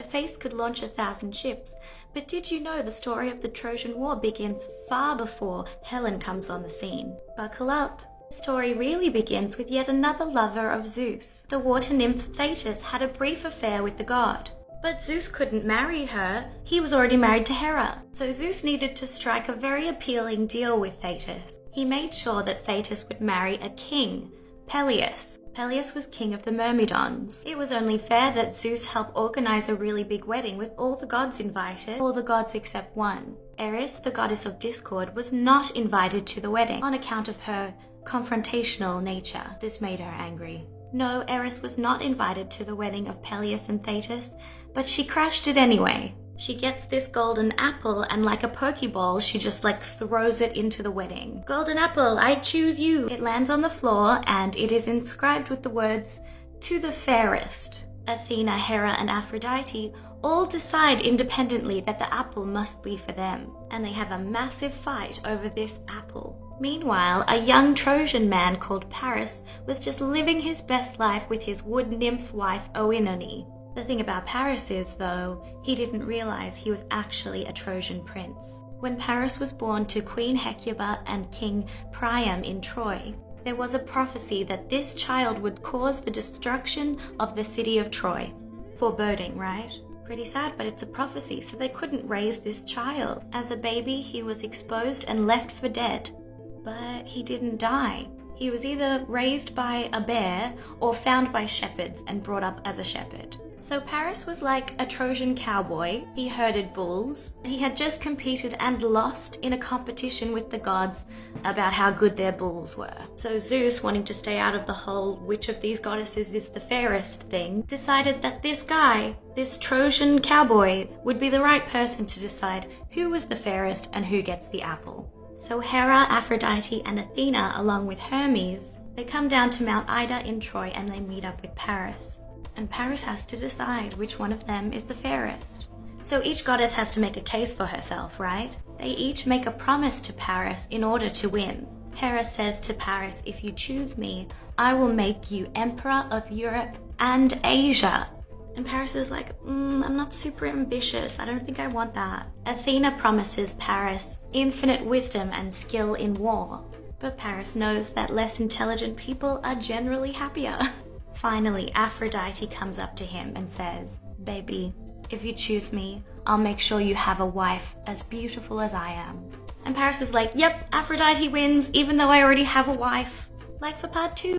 Hephaestus could launch 1,000 ships, but did you know the story of the Trojan War begins far before Helen comes on the scene? Buckle up! The story really begins with yet another lover of Zeus. The water nymph Thetis had a brief affair with the god. But Zeus couldn't marry her, he was already married to Hera. So Zeus needed to strike a very appealing deal with Thetis. He made sure that Thetis would marry a king, Peleus. Peleus was king of the Myrmidons. It was only fair that Zeus help organize a really big wedding with all the gods invited, all the gods except one. Eris, the goddess of discord, was not invited to the wedding on account of her confrontational nature. This made her angry. No, Eris was not invited to the wedding of Peleus and Thetis, but she crashed it anyway. She gets this golden apple and like a pokeball, she just throws it into the wedding. Golden apple, I choose you. It lands on the floor and it is inscribed with the words, "To the fairest." Athena, Hera, and Aphrodite all decide independently that the apple must be for them, and they have a massive fight over this apple. Meanwhile, a young Trojan man called Paris was just living his best life with his wood nymph wife Oenone. The thing about Paris is, though, he didn't realize he was actually a Trojan prince. When Paris was born to Queen Hecuba and King Priam in Troy, there was a prophecy that this child would cause the destruction of the city of Troy. Foreboding, right? Pretty sad, but it's a prophecy, so they couldn't raise this child. As a baby, he was exposed and left for dead. But he didn't die. He was either raised by a bear or found by shepherds and brought up as a shepherd. So Paris was like a Trojan cowboy. He herded bulls. He had just competed and lost in a competition with the gods about how good their bulls were. So Zeus, wanting to stay out of the whole which of these goddesses is the fairest thing, decided that this guy, this Trojan cowboy, would be the right person to decide who was the fairest and who gets the apple. So Hera, Aphrodite, and Athena, along with Hermes, they come down to Mount Ida in Troy and they meet up with Paris. And Paris has to decide which one of them is the fairest. So each goddess has to make a case for herself, right? They each make a promise to Paris in order to win. Hera says to Paris, "If you choose me, I will make you emperor of Europe and Asia." And Paris is like, I'm not super ambitious. I don't think I want that. Athena promises Paris infinite wisdom and skill in war. But Paris knows that less intelligent people are generally happier. Finally, Aphrodite comes up to him and says, "Baby, if you choose me, I'll make sure you have a wife as beautiful as I am." And Paris is like, "Yep, Aphrodite wins, even though I already have a wife." Like for part 2.